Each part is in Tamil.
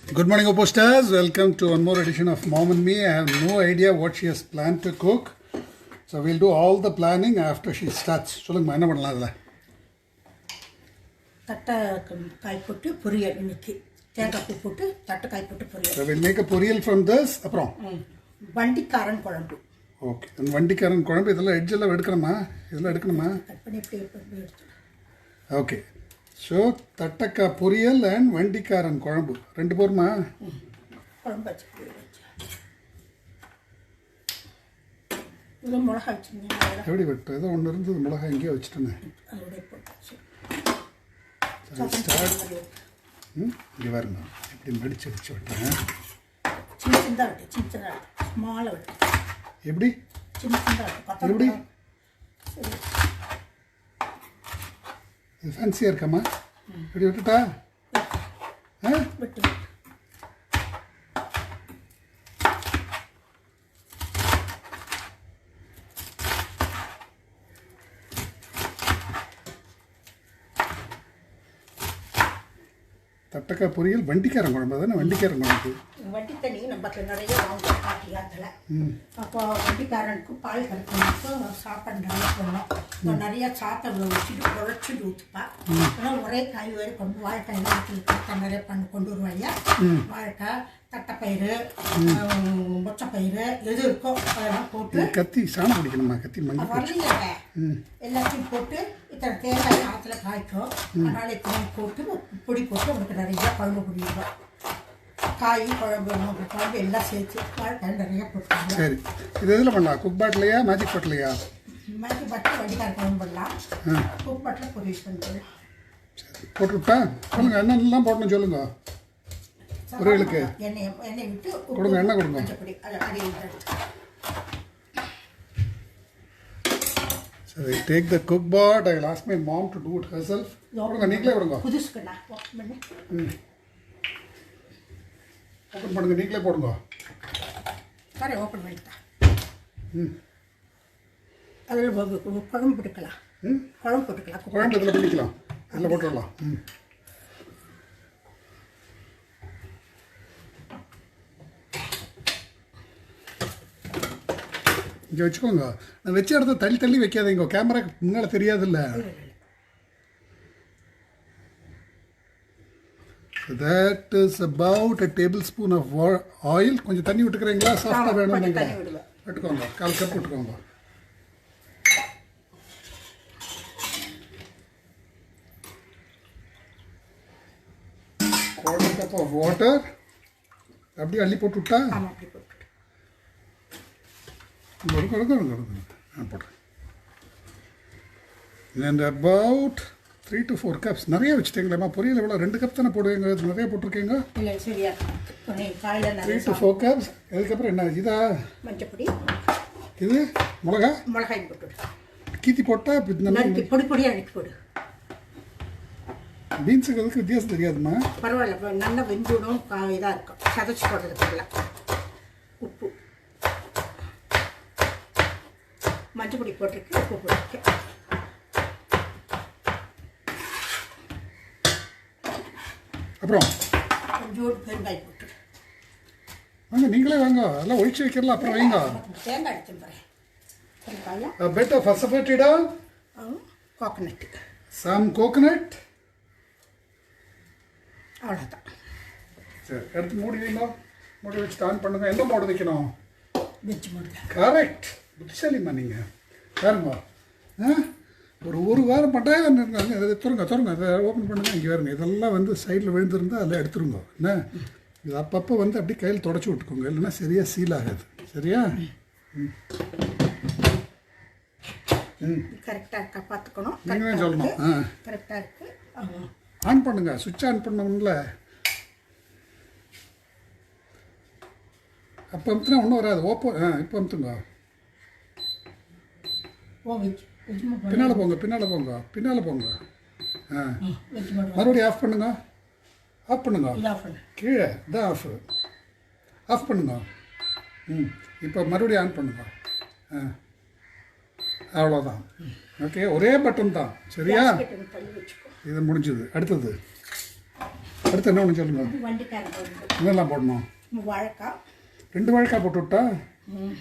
Good morning, Oposters. Welcome to one more edition of Mom and Me. I have no idea what she has planned to cook. So we'll do all the planning after she starts. சொல்லுங்கம்மா என்ன பண்ணலாம் அதில்? தட்டைக்காய் போட்டு பொரியல் இன்னைக்கு தேங்காய் பூ போட்டு தட்டைக்காய் போட்டு பொரியல். So we'll make a பொரியல் from this. அப்புறம் வண்டிக்காரன் குழம்பு. ஓகே, அந்த வண்டிக்காரன் குழம்பு இதெல்லாம் எட்ஜெல்லாம் எடுக்கணுமா? இதெல்லாம் எடுக்கணுமா? கட் பண்ணி எப்படி எடுத்து. ஓகே, ஸோ தட்டக்காய் பொரியல் அண்ட் வண்டிக்காரன் குழம்பு ரெண்டு போருமா? குழம்பு வச்சு இது மிளகா வச்சுருந்தீங்க எப்படி வெட்டு? ஏதோ ஒன்று இருந்தது மிளகா எங்கேயோ வச்சுட்டேன்னு. அதோடைய போட்டாச்சு. இங்கே வரங்க இப்படி மடிச்சு வச்சு விட்டேன். சின்ன சின்னதாக விட்டு சின்ன ஸ்மாலாக விட்டு எப்படி சின்ன சின்னதாக விட்டு எப்படி சரி இது ஃபேன்சியாக இருக்காம்மா? இப்படி விட்டுட்டா விட்டு தட்டக்காய் பொரியல் வண்டிக்காரன் குழம்பு தானே? வண்டிக்காரன் குழம்பு வண்டி தண்ணி நம்ம நிறைய வாங்குவோம் பாட்டியாத்தில். அப்போ வண்டிக்காரனுக்கு பால் கறக்கணும், சாப்பாடு நிறைய போடணும். நிறைய சாப்பாடு வச்சுட்டு உழைச்சிட்டு ஊற்றுப்பா. ஆனால் ஒரே காய் வேறு கொண்டு வாழைக்காய் ஊற்றி நிறைய கொண்டு வருவாங்க. வாழைக்காய், தட்டைப்பயிறு, மொச்சப்பயிறு எது இருக்கோ அதெல்லாம் போட்டு கத்தி சாணம் பிடிக்கணுமா? கத்தி மஞ்சள் வரலைங்க எல்லாத்தையும் போட்டு இத்தனை தேங்காய் ஆற்றுல காய்க்கும். அதனால் இத்தனை போட்டு பொடி போட்டு அவனுக்கு நிறைய குழம்பு பிடிக்கும். காய் குழம்பு குழம்பு எல்லாம் சேர்த்து வாழைக்காய் நிறைய போட்டுருவாங்க. சரி, இது எதில் பண்ணலாம்? குக் பாட்டிலையா மேஜிக் பாட்டிலையா? மேஜிக் பாட்டில் வண்டிக்கார குழம்பு பண்ணலாம், குக் பாட்டில் பொரியல் பண்ணிக்கலாம். சரி, போட்டுவிட்டா சொல்லுங்கள். என்னென்னலாம் போடணும் சொல்லுங்க. பொரியலுக்கு எண்ணெய் விட்டு கொடுங்க, எண்ணெய் கொடுங்க. மஞ்சப்பொடி அடி சரி, take the cook board. I will ask my mom to do it herself. கொடுங்க, நீங்களே கொடுங்க. புதுசுக்குண்ணா ஓப்பன் பண்ணி ஓப்பன் பண்ணுங்க, நீங்களே போடுங்க. சரி, ஓப்பன் பண்ணிட்டா அதில் குழம்பு போட்டுக்கலாம். குழம்பு போட்டுக்கலாம். குழம்பு இதில் பண்ணிக்கலாம், இதில் போட்டுடலாம். இங்கே வச்சுக்கோங்க. நான் வச்ச இடத்த தள்ளி தள்ளி வைக்காதீங்க, கேமரா முன்னால் தெரியாதுல்ல. That is about a tablespoon of oil. கொஞ்சம் தண்ணி விட்டுக்கிறீங்களா? சாஃப்டாக வேணும் நீங்கள் விட்டுக்கோங்க. 1/4 கப் விட்டுக்கோங்க. Quarter cup of water. அப்படியே அள்ளி போட்டு விட்டா போடுறேன். And about 3 to 4 cups. நிறைய வச்சுட்டீங்களேம்மா பொரியல்? எவ்வளோ? 2 கப் தானே போடுவீங்க, நிறைய போட்டிருக்கீங்க. 3 to 4 cups. அதுக்கப்புறம் என்ன இதா? மஞ்சப்பொடி, இது மிளகா, மிளகாய் போட்டு கீத்தி போட்டால் பொடி பொடியாக அடிச்சு போடு. பீன்ஸுக்கு அதுக்கு வித்தியாசம் தெரியாதுமா? பரவாயில்ல, நல்லா வெந்துடும், இதாக இருக்கும். சதைச்சி போடுறதுக்குள்ள உப்பு மஞ்சப்பொடி போட்டிருக்கு, உப்பு போட்டிருக்கு. அப்புறம் கொஞ்சோடு பெருங்காய் போட்டு வாங்க, நீங்களே வாங்க, எல்லாம் ஒழிச்சு வைக்கிறலாம். அப்புறம் வைங்க. தேங்காய் எடுத்து போகிறேன். பெருங்காயம், bit of asafoetida, coconut, some coconut. அவ்வளோதான். சரி, எடுத்து மூடி வைங்க. மூடி வச்சு ஆன் பண்ணுங்க. எந்த மோடு வைக்கணும்? வெஜ் மூடுங்க. கரெக்ட், புத்திசாலிம்மா நீங்கள். பாருங்க, ஒரு வாரம் பட்டாயம் இருக்காங்க. துறங்க அதை ஓப்பன் பண்ணுங்கள். இங்கே வருங்க, இதெல்லாம் வந்து சைடில் விழுந்துருந்தா அதில் எடுத்துருங்க. என்ன இது அப்பப்போ வந்து அப்படி கையில் தொடச்சி விட்டுக்கோங்க, இல்லைன்னா சரியாக சீல் ஆகாது. சரியா? கரெக்டாக இருக்கா பார்த்துக்கணும். நீங்கள் சொல்லணும். கரெக்டாக இருக்குது. ஆன் பண்ணுங்க, சுவிட்ச் ஆன் பண்ணணும்ல. அப்போ அமுத்துனா ஒன்றும் வராது. இப்போ அமுத்துங்க. பின்னால் போங்க. மறுபடியும் ஆஃப் பண்ணுங்க. கீழே இதான் ஆஃப் பண்ணுங்க. இப்போ மறுபடியும் ஆன் பண்ணுங்க. அவ்வளோதான். ஓகே, ஒரே பட்டன் தான். சரியா? இது முடிஞ்சது. அடுத்தது அடுத்து என்ன ஒன்று சொல்லுங்க. இது வண்டிக்காரன் போடுறது. என்னெல்லாம் போடணும்? வாழைக்காய் 2 வாழைக்காய் போட்டு விட்டா?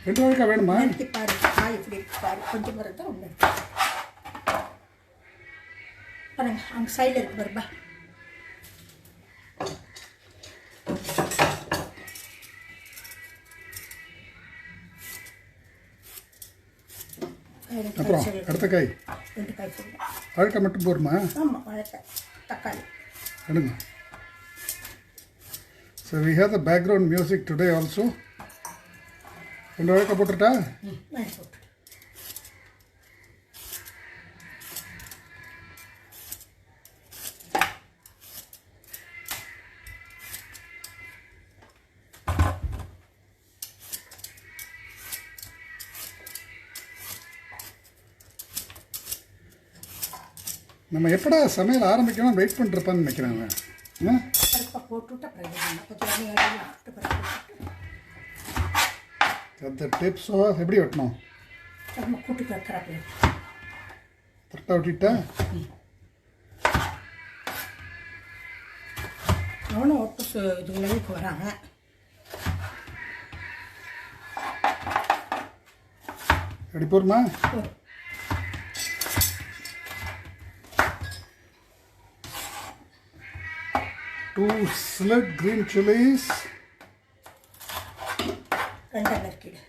2 வாழைக்காய் வேணுமா? நிறுத்தி பாரு, காய் இப்படி இருக்கு பாரு, கொஞ்சம் பிறகு தான் ஒன்று பாருங்க, அங்கே சைடில் இருக்கு பாருப்பா. அப்புறம் அடுத்த காய் 2 காய் போடுங்க. வாழைக்காய் மட்டும் போடுமா? ஆமாம், வாழைக்காய், தக்காளி. எடுங்க. So we have the background music today also. 2 வாழைக்காய் போட்டுட்டா? போட்டு நம்ம எப்படா சமையல் ஆரம்பிக்கணும் வெயிட் பண்ணிருப்பான்னு நினைக்கிறாங்க. பருப்பை போட்டுவிட்டா பிரயோஜனம். கொஞ்சம் எண்ணெய் அடியில் போட்டு பருப்பு போட்டு அந்த டிப்ஸோ எப்படி வெட்டணும்? நம்ம கூட்டுக்கு வைக்கிறாப்பே கரெக்டாக வெட்டிட்டா? அவனும் ஒட்டு இது விளைவுக்கு வராங்க. எப்படி போருமா? ஒரு 2 slit green chilies. 2 நறுக்கிடு.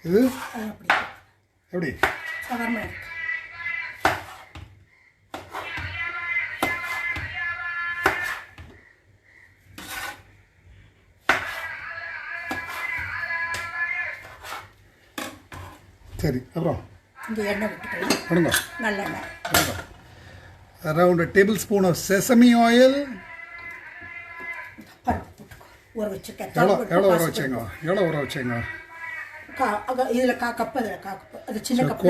இது அது அப்படி எப்படி? சாதாரணமாக இருக்கு. சரி, அப்புறம் இந்த எண்ணெய் விட்டுக்கலாம். கொடுங்க. நல்லெண்ணெய். Around a tablespoon of sesame oil. பருப்பு போட்டுக்கோ. ஊற வச்சுருக்கேன். எவ்வளோ ஊற வச்சீங்க? எவ்வளோ ஊற வச்சீங்க? இதில் கப்பு, அதில் கப்பு. அது சின்ன cup.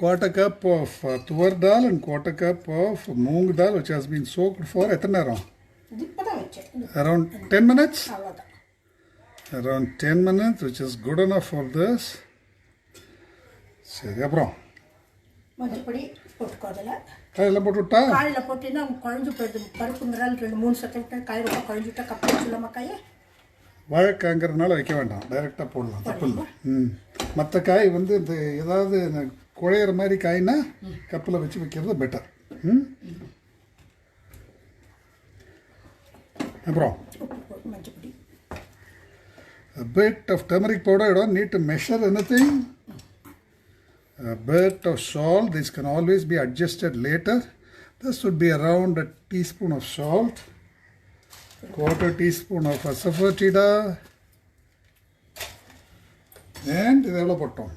Quarter cup of tuvar dal and quarter cup of moong dal which has been soaked for எத்தனை நேரம்? இது இப்போ தான் வச்சேன். Around 10 minutes? அவ்வளோதான். Around 10 minutes, which is good enough for this. சரி, அப்புறம் மஞ்சப்பொடி போட்டுக்கோ. அதில் காயெல்லாம் போட்டு விட்டா? காயில் போட்டிங்கன்னா குழஞ்சு போயிடுது. பருப்புங்கிறால் 2-3 சட்டை விட்டு காய் ரொம்ப குழஞ்சு விட்டா கப்பு வச்சுலாமா காயை? வாழைக்காய்ங்கிறதுனால வைக்க வேண்டாம், டைரெக்டாக போடலாம், தப்பு இல்லை. மற்ற காய் வந்து இந்த ஏதாவது குழையிற மாதிரி காய்னா கப்பில் வச்சு வைக்கிறது பெட்டர். அப்புறம் மஞ்சப்பொடி. a bit of turmeric powder. You don't need to measure anything. A bit of salt. This can always be adjusted later. This would be around a teaspoon of salt. Quarter teaspoon of asafoetida. And இது எவ்வளோ போட்டோம்?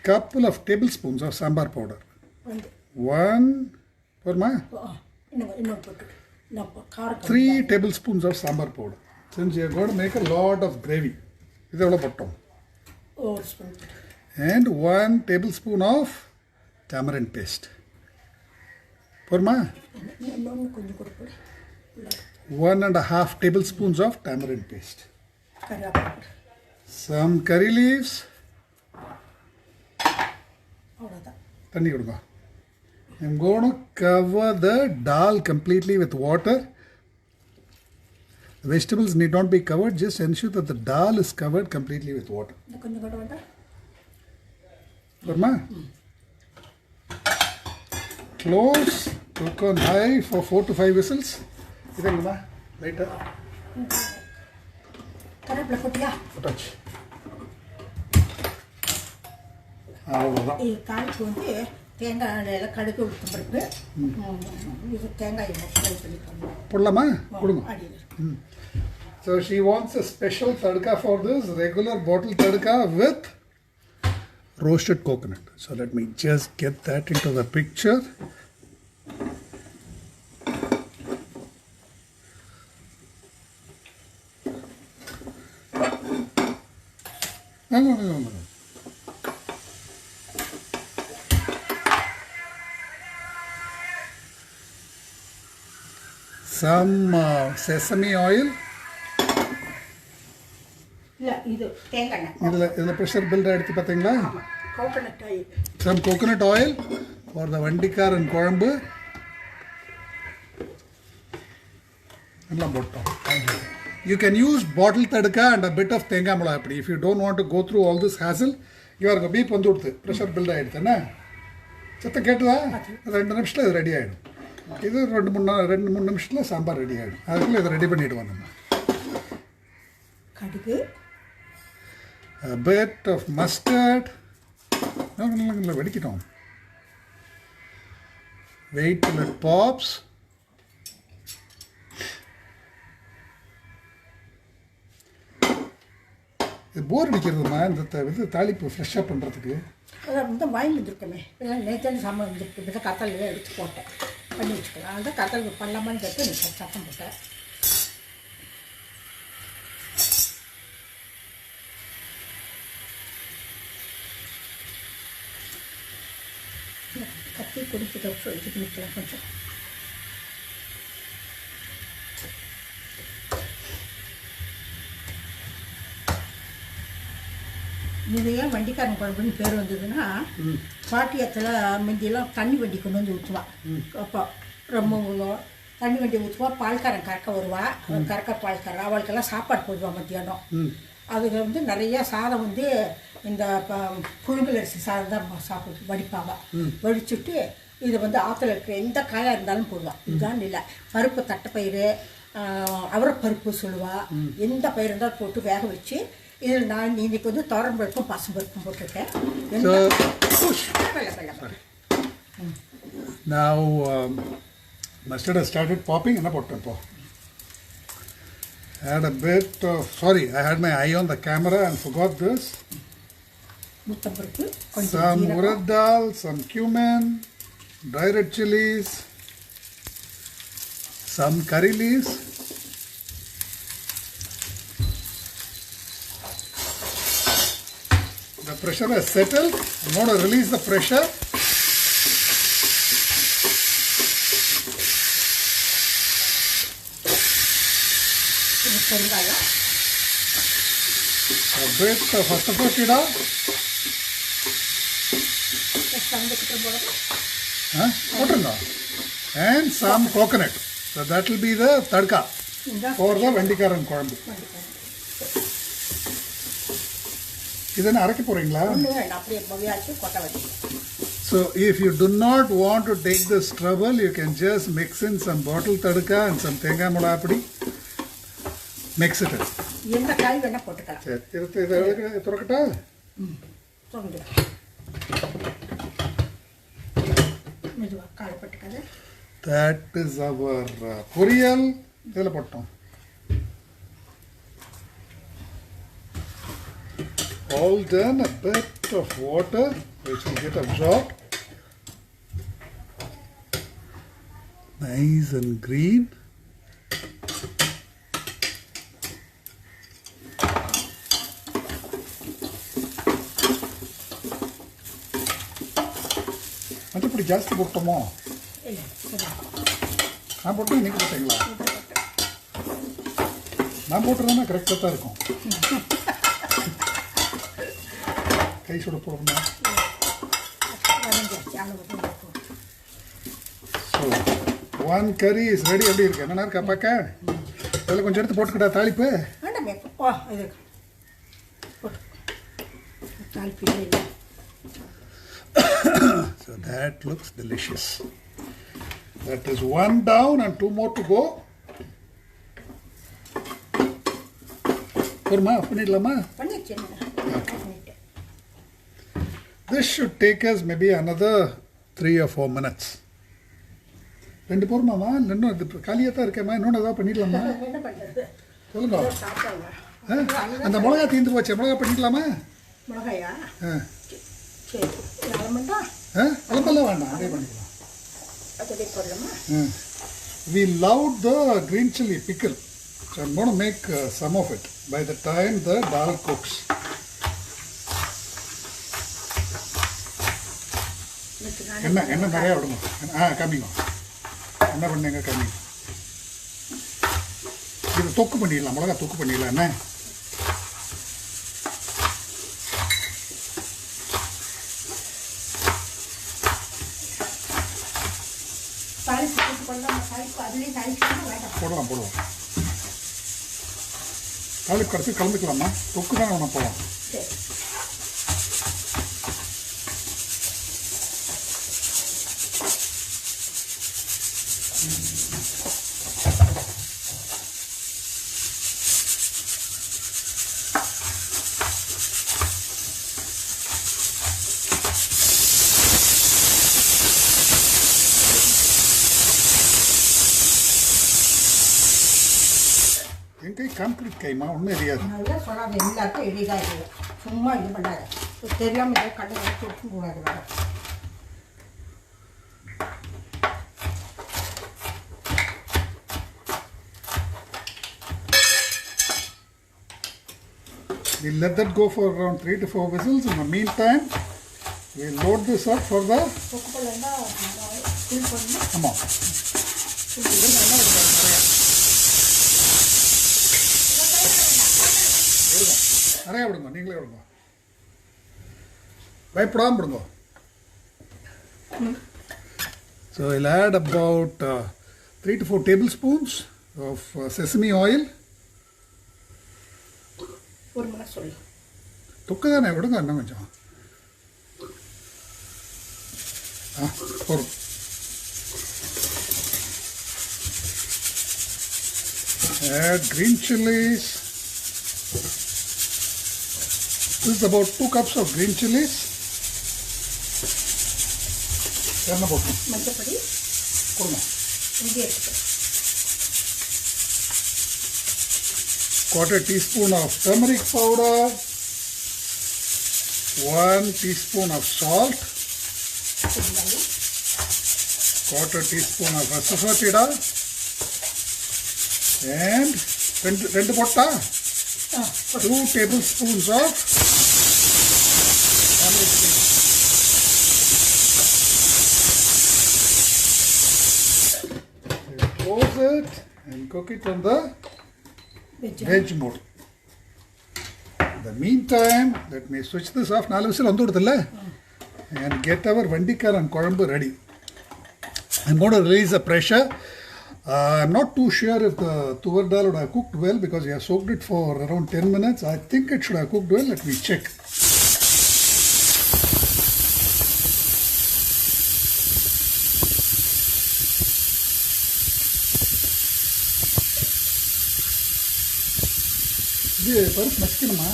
Couple of tablespoons of sambar powder. 1 போருமா? இன்னும் போட்டு 3 tablespoons of sambar powder. Since you are going to make a lot of gravy. இது எவ்வளோ போட்டோம்? ஒரு spoon. And 1 tablespoon of tamarind paste. போருமா? இன்னொன்று கொஞ்சம் கூட போடு. 1.5 tablespoons of tamarind paste. கருவேப்பிலை. Some curry leaves. அவ்வளோதான். தண்ணி கொடுங்க. I'm going to cover the dal completely with water. The vegetables need not be covered. Just ensure that the dal is covered completely with water. இந்த கொஞ்சம் கூட வேண்டாம். போருமா? Close. Cook on high for 4 to 5 whistles. இதுங்களா லைட்டாக கருவேப்பிலை போட்டியா? போட்டாச்சு. அவ்வளோதான். இது காய்க்கு வந்து தேங்காய் எண்ணெயில் கடுகு உளுத்தம் பருப்பு, இது தேங்காய் எண்ணெய் ஃப்ரை பண்ணிக்கணும். போடலாமா? கொடுங்க. அடியில். So she wants a special tadka for this, regular bottle tadka with roasted coconut. So let me just get that into the picture. No. Some sesame oil. இல்லை இது தேங்காய் எண்ணெய். இதில் ப்ரெஷர் பில்ட் எடுத்து பார்த்தீங்களா? Coconut oil. Some coconut oil for the Vandikaran Kolambu. You can use bottle tadka and a bit of tenga mulapadi. If you don't want to go through all this hassle, you are beep on pressure build ஆயிடுதுன்னா சத்த கேட்டுதா 2 நிமிஷத்துல இது ரெடி ஆகிடும். இது 2-3 நிமிஷத்தில் சாம்பார் ரெடி ஆகிடும். அதுக்குள்ளே இதை ரெடி பண்ணிவிடுவோம் நம்ம. கடுகு, a bit of mustard. நல்லா வெடிக்கிட்டோம். Wait till it pops. இது போர் அடிக்கிறதுமா இந்த தாளிப்பு ஃப்ரெஷ்ஷாக பண்ணுறதுக்கு. அதான் இந்த வாங்கி வந்துருக்கோமே, நேற்று சாம்பார் வந்துருக்கு. இப்போ கத்தல் எடுத்து போட்டேன், பண்ணி வச்சுக்கலாம். அதுதான் கத்தல் பண்ணலாமான்னு கேட்டு எனக்கு சத்தம் போட்டேன். கத்தி குடிக்கிட்ட இது பண்ணிக்கலாம் கொஞ்சம். இது ஏன் வண்டிக்காரன் குழம்புன்னு பேர் வந்ததுன்னா, பாட்டியத்தில் முந்தியெல்லாம் தண்ணி வண்டி கொண்டு வந்து ஊற்றுவான். அப்போ ரொம்ப தண்ணி வண்டி ஊற்றுவா, பால்காரன் கறக்க வருவா. கறக்க பால்காரன் அவளுக்கெல்லாம் சாப்பாடு போடுவான் மத்தியானம். அதுக்கு வந்து நிறையா சாதம் வந்து இந்த புழுங்கல் அரிசி சாதம் தான் சாப்பிட்டு வடிப்பாங்க. வடிச்சுட்டு இதை வந்து ஆற்றுல இருக்கிற எந்த காயாக இருந்தாலும் போடுவாள். இதுதான் இல்லை, பருப்பு தட்டைப்பயிறு, அவரைப்பருப்பு சொல்லுவாள். எந்த பயிர் இருந்தாலும் போட்டு வேக வச்சு, இதில் நான் இன்னைக்கு வந்து துவரம் பருப்பும் பசும் பருப்பும் போட்டிருக்கேன். Now mustard has started popping. என்ன போட்டேன் இப்போ? I had a bit of, sorry, I had my eye on the camera and forgot this. Some urad dal, some cumin, dry red chilies, some curry leaves. The pressure has settled. I'm going to release the pressure. A bit of asafotida. And some coconut. So that will be the tadka for the Vandikaran Kolambu. இதென்ன அரைக்க போறீங்களா? So if you do not want to take this trouble, you can just mix in some bottle tadka and some tenga mulapadi. Mix it in. எந்த காய் வேணா போட்டுக்கலாம். சரி, இதை துறக்கட்டா? தோங்க. மெதுவா காய் போட்டுக்காத. That is our பொரியல். இதில் போட்டோம். All done. A bit of water which will get absorbed. Nice and green. மற்றபடி ஜாஸ்தி போட்டோமோ? நான் போட்டேன், நீங்கள் போட்டீங்களா? நான் போட்டுறேன்னா கரெக்டாக தான் இருக்கும். கை சுட போடணும். So 1 curry is ready. எப்படி இருக்கு? என்ன இருக்கா பார்க்க? அதில் கொஞ்சம் எடுத்து போட்டுக்கிட்டா தாளிப்பு? So that looks delicious. That is 1 down and 2 more to go. போருமா? பண்ணிடலாமா? This should take us maybe another 3 or 4 minutes. 2 போருமாமா? இன்னும் இது காலியாக தான் இருக்கேம்மா. இன்னொன்று ஏதாவது பண்ணிடலாமா? சொல்லுங்க. அந்த மிளகா தீர்ந்து போச்சு, மிளகா பண்ணிக்கலாமா? மிளகாயா? சரி, அலம்பெல்லாம் வேண்டாம், அதே பண்ணிக்கலாம். We loved the green chili pickle, so I'm going to make some of it by the time the dal cooks. என்ன நிறையா விடுங்க. கம்மிங்க. என்ன பண்ணுங்க, கம்மிங்க. இது தொக்கு பண்ணிடலாம், மிளகா தொக்கு பண்ணிடலாம். என்ன போடலாம் தாளிப்பு அதுலேயும் தாளிக்கணும் வேண்டாம் போடலாம் தாளிப்பு கடைசி கலந்துக்கலாமா தொக்கு தானே ஒன்று போகலாம் சரி என் கை கான்கிரீட் கைமா ஒன்றும் எரியாது நல்லா சொல்லாத எல்லாருக்கும் எளிதாக இல்லை சும்மா இது பண்ணாத தெரியாமல் இதை கடை வச்சு விட்டுக்கூடாது வேறு We'll let that go for around 3 to 4 whistles. In the meantime, we'll load this up for the... தொக்கு பழம்னா ஃபில் பண்ணி ஆமாம் நிறையா விடுங்க நீங்களே விடுங்க பயப்படாமல் விடுங்க So I'll add about 3 to 4 tablespoons of sesame oil. ஒரு மணி சொல்லு தொக்கு தானே விடுங்க இன்னும் கொஞ்சம் போதும் add green chilies. This is about 2 cups of green chilies. என்ன போட்டோம் மஞ்சப்பொடி கொடுங்க இங்கே இருக்குது quarter teaspoon of turmeric powder, 1 teaspoon of salt, quarter teaspoon of asafoetida, and rendu potta 2 tablespoons of turmeric paste. Close it and cook it on the veg mode. In the meantime, let me switch this off. 4 whistle vandududilla and get our vandikaran kolambu ready. I'm going to release the pressure. I'm not too sure if the tuvar dal would have cooked well because I have soaked it for around 10 minutes. I think it should have cooked well. Let me check. இது பருப்பு நச்சுக்கணுமா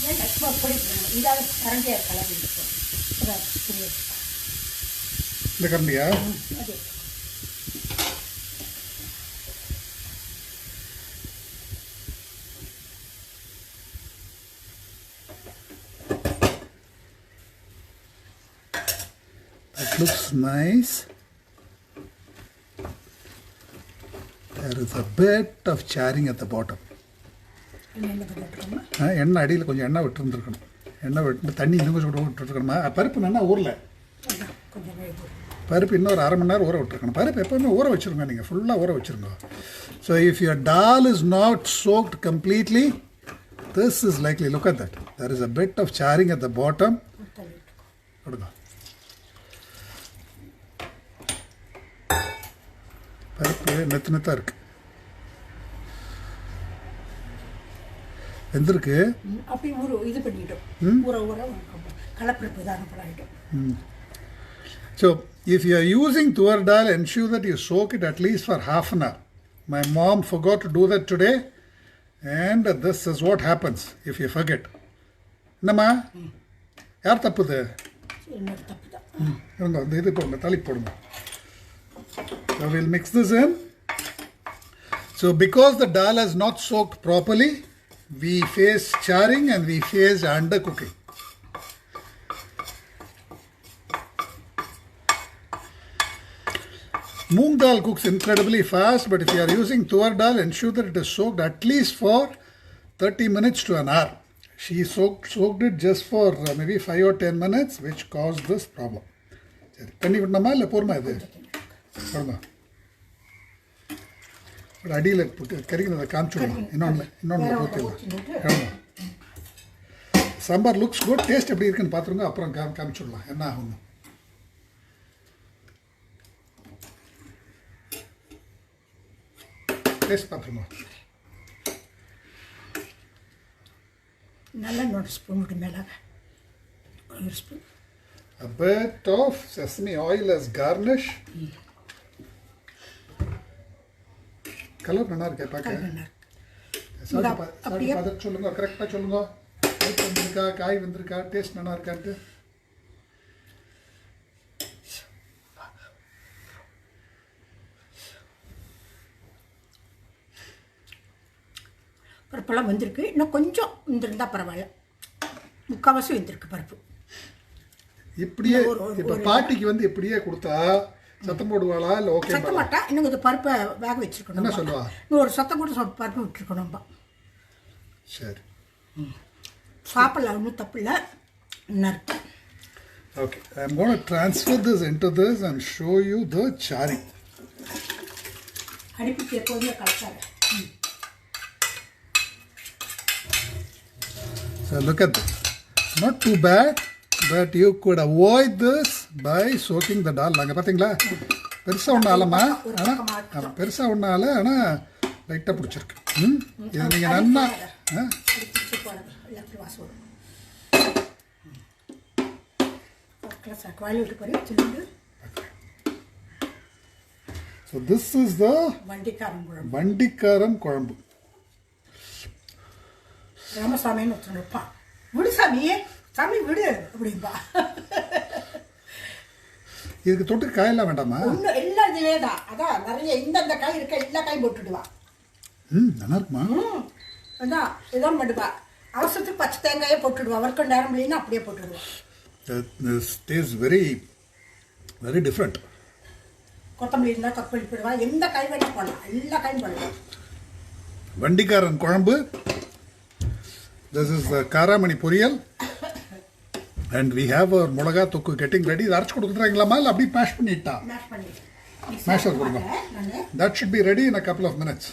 ஏன் நச்சுமா பொடி இதாவது கரண்டியாக கலந்து இந்த கரண்டியா அதே That looks nice. There is a bit of charring at the bottom. என்ன போட்டுக்கோமா எண்ணெய் அடியில் கொஞ்சம் எண்ணெய் விட்டுருந்துருக்கணும் எண்ணெய் விட்டு தண்ணி இன்னும் கொஞ்சம் விட்டுருக்கணுமா பருப்பு நல்லா ஊரில் கொஞ்சம் பருப்பு இன்னும் ஒரு 1/2 மணி நேரம் ஊற விட்டுருக்கணும் பருப்பு எப்போவுமே ஊற வச்சுருங்க நீங்கள் ஃபுல்லாக ஊற வச்சுருங்க so if your dal is not soaked completely this is likely look at that there is a bit of charring at the bottom கொடுங்க பருப்பு நெத்தாக இருக்குது வெந்திருக்கு அப்படி இது பண்ணிட்டோம் ஊற கலப்பருப்பு தானப்படாயிட்டோம் So if you are using tuvar dal, ensure that you soak it at least for half an hour. My mom forgot to do that today, and this is what happens if you forget. Nama, yaar tappudu? இன்னொரு தப்பு தான் Irunga, the idu podunga, thali podunga. So we'll mix this in. So because the dal has not soaked properly, we face charring and we face undercooking. Moong dal cooks incredibly fast, but if you are using tuvar dal, ensure that it is soaked at least for 30 minutes to an hour. She soaked it just for maybe 5 or 10 minutes, which caused this problem. சரி தண்ணி விடணுமா இல்லை போருமா இது போடுங்க ஒரு அடியில் போட்டு கறிக்கிறத காமிச்சுடலாம் இன்னொன்று ஊற்றிடலாம் சாம்பார் லுக்ஸ் குட் டேஸ்ட் எப்படி இருக்குன்னு பார்த்துருங்க அப்புறம் காமிச்சுடலாம் என்ன ஆகும் டேஸ்ட் பார்த்துருமா? நல்லா 1 ஸ்பூன் விட்டு மேலே 1 spoon. A bit of sesame oil as garnish. Colour நல்லா இருக்கே பார்க்க. அப்படியே பார்த்து சொல்லுங்க, கரெக்டாக சொல்லுங்க. வந்திருக்கா, காய் வந்திருக்கா, டேஸ்ட் நல்லா இருக்கான்ட்டு. பருப்பெல்லாம் வந்திருக்கு. இன்னும் கொஞ்சம் இருந்திருந்தால் பரவாயில்ல. முக்கால்வாசி வந்திருக்கு பருப்பு. இப்படியே இப்போ பாட்டிக்கு வந்து இப்படியே கொடுத்தா சத்தம் போடுவாளா இல்லை ஓகே? சத்த மாட்டா. இன்னும் கொஞ்சம் பருப்பை வேக வச்சிருக்கணும். என்ன சொல்லுவா? இன்னும் ஒரு சத்தம் கூட பருப்பு விட்டுருக்கணும்பா. சரி, சாப்பிடலாம், ஒன்றும் தப்பு இல்லை. நல்லா இருக்கு. Okay, I'm going to transfer this into this and show you the chari. அடுப்புக்கு எப்போதுமே கலக்காது. So look at this. Not too bad, but you could avoid this by soaking the dal. நாங்கள் பார்த்தீங்களா, பெருசாக ஒன்றும் ஆலமா, ஆனால் பெருசாக ஒன்றும் ஆல, ஆனால் லைட்டாக பிடிச்சிருக்கு. இது நீங்கள் நன்னா So this is the வண்டிக்காரம் குழம்பு. ராமசாமின்னு ஒருத்தர் இருப்பான். விடு சாமி, சாமி விடு அப்படின்பா. இதுக்கு தொட்டு காயெல்லாம் வேண்டாமா? ஒன்றும் எல்லாம் இதுவே தான். அதான் நிறைய இந்தந்த காய் இருக்க எல்லா காயும் போட்டுடுவா. நல்லா இருக்குமா? அதான் இதான் பண்ணுவா. அவசரத்துக்கு பச்சை தேங்காயே போட்டுடுவா. வறுக்க நேரம் இல்லைன்னா அப்படியே போட்டுடுவா. This tastes very very different. கொத்தமல்லி இருந்தால் கொத்தமல்லி போடுவா. எந்த காய் வேணால் போடலாம், எல்லா காயும் போடலாம். வண்டிக்காரன் குழம்பு. This is the காராமணி பொரியல். And we have our முளகா தொக்கு getting ready. இது அரைச்சு கொடுக்குறாங்களாமா இல்லை அப்படியே மேஷ் பண்ணிட்டா? மேஷர் கொடுங்க. That should be ready in a couple of minutes.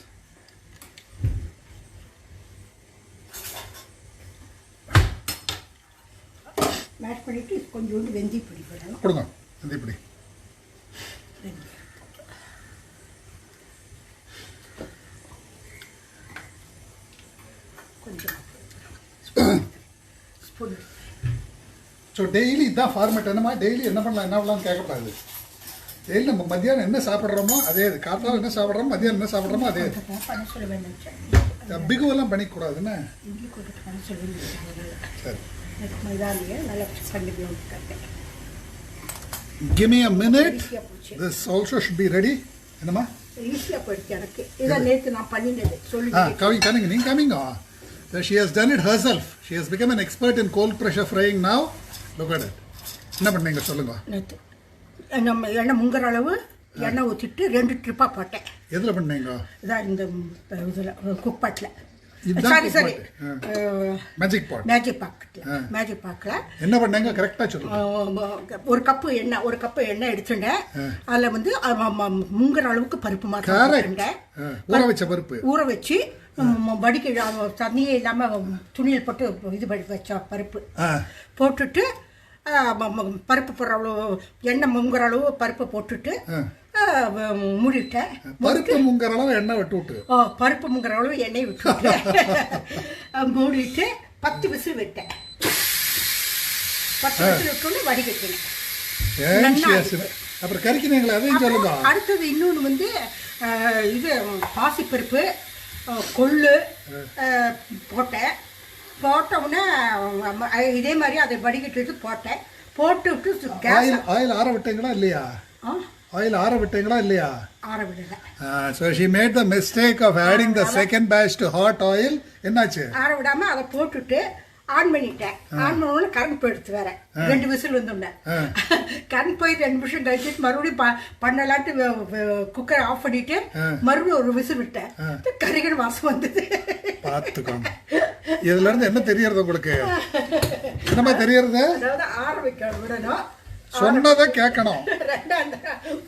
Mash பண்ணிட்டு கொஞ்சோண்டு வெந்தய பொடி போடணும். கொடுங்க வெந்தய பொடி. கொஞ்சம் ஸோ டெய்லி இதான் ஃபார்மேட். என்னமா டெய்லி என்ன பண்ணலாம் என்ன பண்ணலாம்னு கேட்கக்கூடாது. டெய்லி நம்ம மத்தியானம் என்ன சாப்பிட்றோமோ அதே இது, காத்தாலும் என்ன சாப்பிட்றோமோ மத்தியானம் என்ன சாப்பிட்றோமோ அதே இது. பிகுவெல்லாம் பண்ணிக்கூடாதுன்னு. சரி, give me a minute. This also should be ready. என்னமா ஈஸியாக போயிடுச்சு எனக்கு. இதான் நேற்று நான் பண்ணினது சொல்லி. coming நீங்க coming. So she has done it herself. She has become an expert in cold pressure frying now. Look at it. என்ன பண்ணீங்க சொல்லுங்க. நேற்று நம்ம எண்ணெய் முங்குற அளவு எண்ணெய் ஊற்றிட்டு 2 ட்ரிப்பாக போட்டேன். எதில் பண்ணீங்க? இதான் இந்த இதில் குக் பாட்டில். சாரி மேஜிக் பாக்கில் என்ன பண்ணீங்க கரெக்டாக சொல்லுங்க. ஒரு கப்பு எண்ணெய் எடுத்துட்டேன். அதில் வந்து முங்குற அளவுக்கு பருப்பு மாதிரி ஊற வச்சு வடிக்க தண்ணியே இல்லாமல் துணியில் போட்டு இது பண்ணி வச்ச பருப்பு போட்டுட்டு பருப்பு போடுற அளவு எண்ணெய் முங்குற அளவு பருப்பு போட்டுட்டு மூடிட்டேன். பருப்பு முங்குற அளவு எண்ணெய் விட்டு பருப்பு முங்குற அளவு எண்ணெய் விட்டு மூடிட்டு 10 விசில் விட்டேன். 10 விசில் விட்டோன்னு வடிகட்டினேன். அப்புறம் கறிக்கினீங்களா அதையும் சொல்லுங்க. அடுத்தது இன்னொன்று வந்து இது பாசிப்பருப்பு கொள்ளு போட்டேன். போட்டவுடனே இதே மாதிரி அதை வடிகட்டு போட்டேன். போட்டு விட்டு ஆயில் ஆற விட்டீங்களா இல்லையா? ஆயில் ஆற விட்டீங்களா இல்லையா? ஆற விடல. So she made the mistake of adding the second batch to hot oil. என்னாச்சு? ஆற விடாம அதை போட்டுட்டு ஆன் பண்ணிட்டேன். ஆன் பண்ணோன்னு கரண்ட் போயிடுச்சு. வேற 2 விசில் வந்துட்டேன். கரண்ட் போய் 2 நிமிஷம் கழிச்சுட்டு மறுபடியும் பண்ணலான்ட்டு குக்கரை ஆஃப் பண்ணிட்டு மறுபடியும் ஒரு விசில் விட்டேன். கறிகன் வாசம் வந்தது. பார்த்துக்கோங்க. இதுல இருந்து என்ன தெரியறது உங்களுக்கு? என்னமா தெரியறது? அதாவது ஆற வைக்க விடணும், சொன்னதை கேட்கணும்.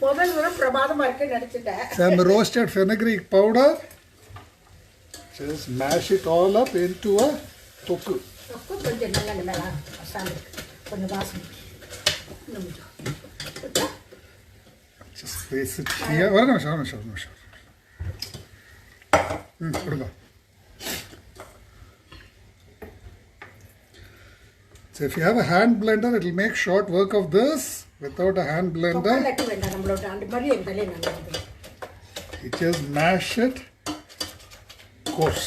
முதல் முறை பிரமாதமா இருக்கு நினைச்சிட்டேன். Some roasted fenugreek powder. Just mash it all up into a தொக்கு. கொஞ்சம் நல்லா மேலே மசாலா கொஞ்சம் வாசம். Just place it here. ஒரு நிமிஷம். கொடுங்க. So if you have a hand blender, it will make short work of this. Without a hand blender, கொக்கலட்டு வேண்டாம் நம்மளோட அந்த மாதிரி இருந்தாலே நல்லா இருக்கும். you just mash it coarse.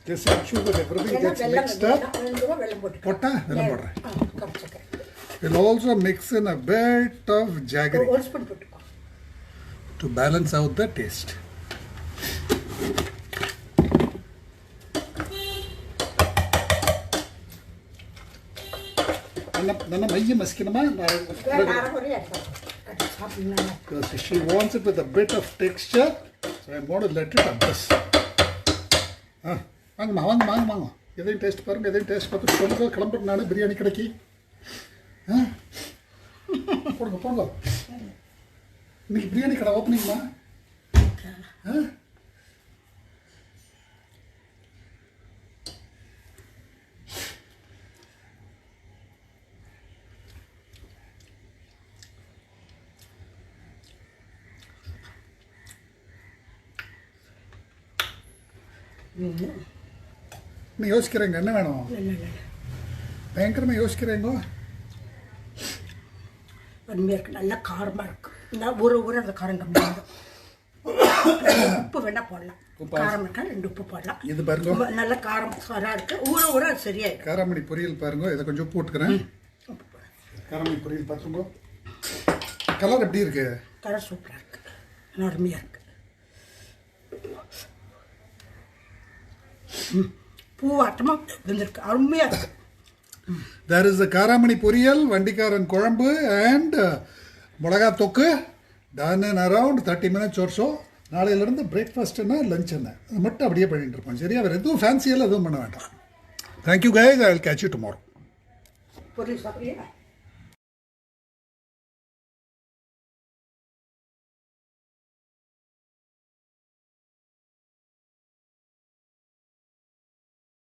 Just ensure that everything gets mixed up. வெல்லம் போட்டு போட்டா வெல்லம் போடுறேன். கம்சக்க We'll also mix in a bit of jaggery ஒரு ஸ்பூன் போட்டுக்கோ. to balance out the taste. ನನ್ನ ಮೈಯ ಮಸ್ಕಿನಮ್ಮ because she wants it with a bit of texture, so I'm going to let it adjust. வாங்க எதையும் டேஸ்ட் பாருங்க, எதையும் டேஸ்ட் பார்த்து சொல்லுங்க. கிளம்புறேன் நான் பிரியாணி கடைக்கு. போடுங்க இன்னைக்கு பிரியாணி கடை ஓப்பனிங்மா? நீ யோசிக்கிறேங்க என்ன வேணும்? பயங்கரமாக யோசிக்கிறேங்க. அருமையாக இருக்குது, நல்லா காரமாக இருக்குது. நான் ஒரு அந்த காரம் கம்மியாக உப்பு வேணால் போடலாம். காரம் இருக்கா 2 உப்பு போடலாம். இது பாருங்க நல்ல காரம் சராக இருக்குது. ஊற அது சரியாயிடும். காராமணி பொரியல் பாருங்க, இதை கொஞ்சம் போட்டுக்கிறேன். காராமணி பொரியல் பார்த்துருங்க. கலர் எப்படி இருக்கு? கலர் சூப்பராக இருக்குது, அருமையாக இருக்குது. பூவாட்டமாக இருந்திருக்கு, அருமையாக இருக்குது. There is a காராமணி பொரியல், வண்டிக்காரன் குழம்பு and மிளகா தொக்கு done in around 30 minutes or so. நாளையிலேருந்து பிரேக்ஃபாஸ்ட் என்ன லஞ்ச் என்ன அது மட்டும் அப்படியே பண்ணிட்டு இருப்போம். சரியா? வேறு எதுவும் ஃபேன்சியெல்லாம் எதுவும் பண்ண வேண்டாம். Thank you guys, I will catch you tomorrow. பொரியல் சாப்பிட்றியா?